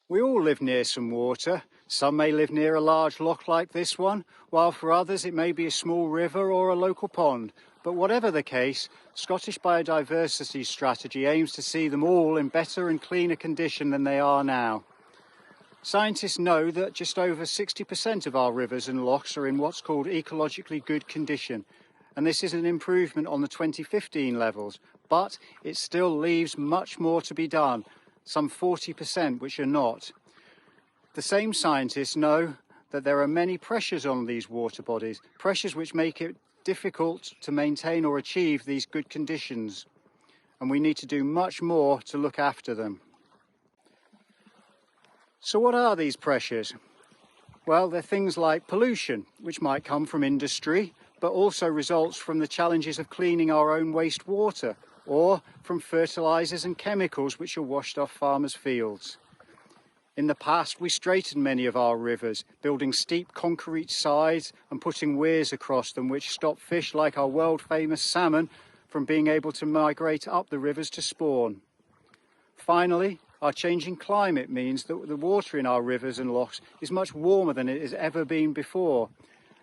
We all live near some water. Some may live near a large loch like this one, while for others it may be a small river or a local pond. But whatever the case, Scottish Biodiversity Strategy aims to see them all in better and cleaner condition than they are now. Scientists know that just over 60% of our rivers and lochs are in what's called ecologically good condition, and this is an improvement on the 2015 levels, but it still leaves much more to be done, some 40% which are not. The same scientists know that there are many pressures on these water bodies, pressures which make it difficult to maintain or achieve these good conditions, and we need to do much more to look after them. So what are these pressures? Well, they're things like pollution, which might come from industry, but also results from the challenges of cleaning our own wastewater, or from fertilisers and chemicals which are washed off farmers' fields. In the past, we straightened many of our rivers, building steep concrete sides and putting weirs across them which stop fish like our world-famous salmon from being able to migrate up the rivers to spawn. Finally, our changing climate means that the water in our rivers and lochs is much warmer than it has ever been before.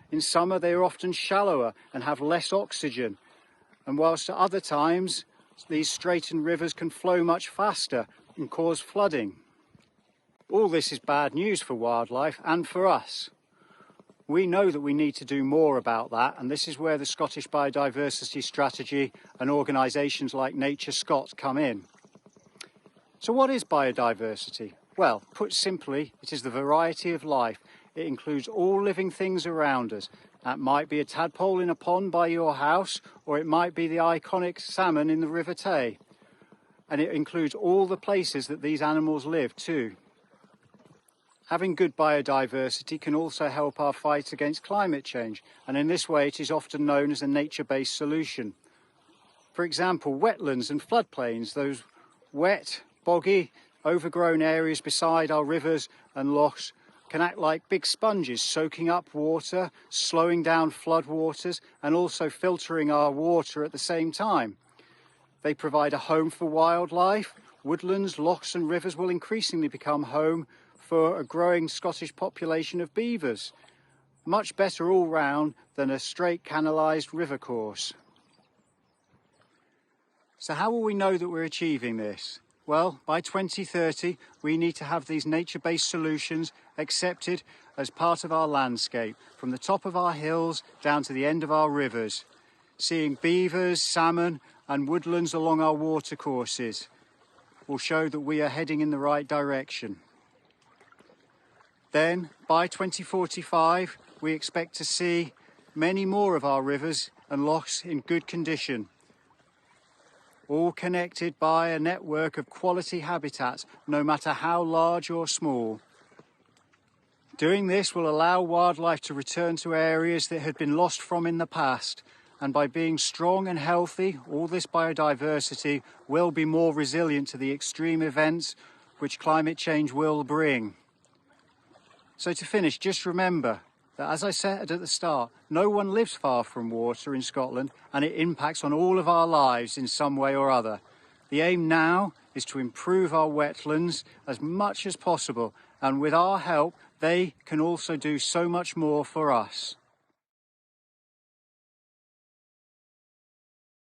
In summer, they are often shallower and have less oxygen, and whilst at other times, these straightened rivers can flow much faster and cause flooding. All this is bad news for wildlife and for us. We know that we need to do more about that, and this is where the Scottish Biodiversity Strategy and organisations like NatureScot come in. So what is biodiversity? Well, put simply, it is the variety of life. It includes all living things around us. That might be a tadpole in a pond by your house, or it might be the iconic salmon in the River Tay. And it includes all the places that these animals live too. Having good biodiversity can also help our fight against climate change, and in this way it is often known as a nature-based solution. For example, wetlands and floodplains, those wet, boggy, overgrown areas beside our rivers and lochs, can act like big sponges, soaking up water, slowing down floodwaters, and also filtering our water at the same time. They provide a home for wildlife. Woodlands, lochs and rivers will increasingly become home for a growing Scottish population of beavers. Much better all round than a straight canalised river course. So how will we know that we're achieving this? Well, by 2030, we need to have these nature-based solutions accepted as part of our landscape, from the top of our hills down to the end of our rivers, seeing beavers, salmon and woodlands along our watercourses will show that we are heading in the right direction. Then, by 2045, we expect to see many more of our rivers and lochs in good condition, all connected by a network of quality habitats, no matter how large or small. Doing this will allow wildlife to return to areas that had been lost from in the past, and by being strong and healthy, all this biodiversity will be more resilient to the extreme events which climate change will bring. So to finish, just remember that, as I said at the start, no one lives far from water in Scotland, and it impacts on all of our lives in some way or other. The aim now is to improve our wetlands as much as possible, and with our help, they can also do so much more for us.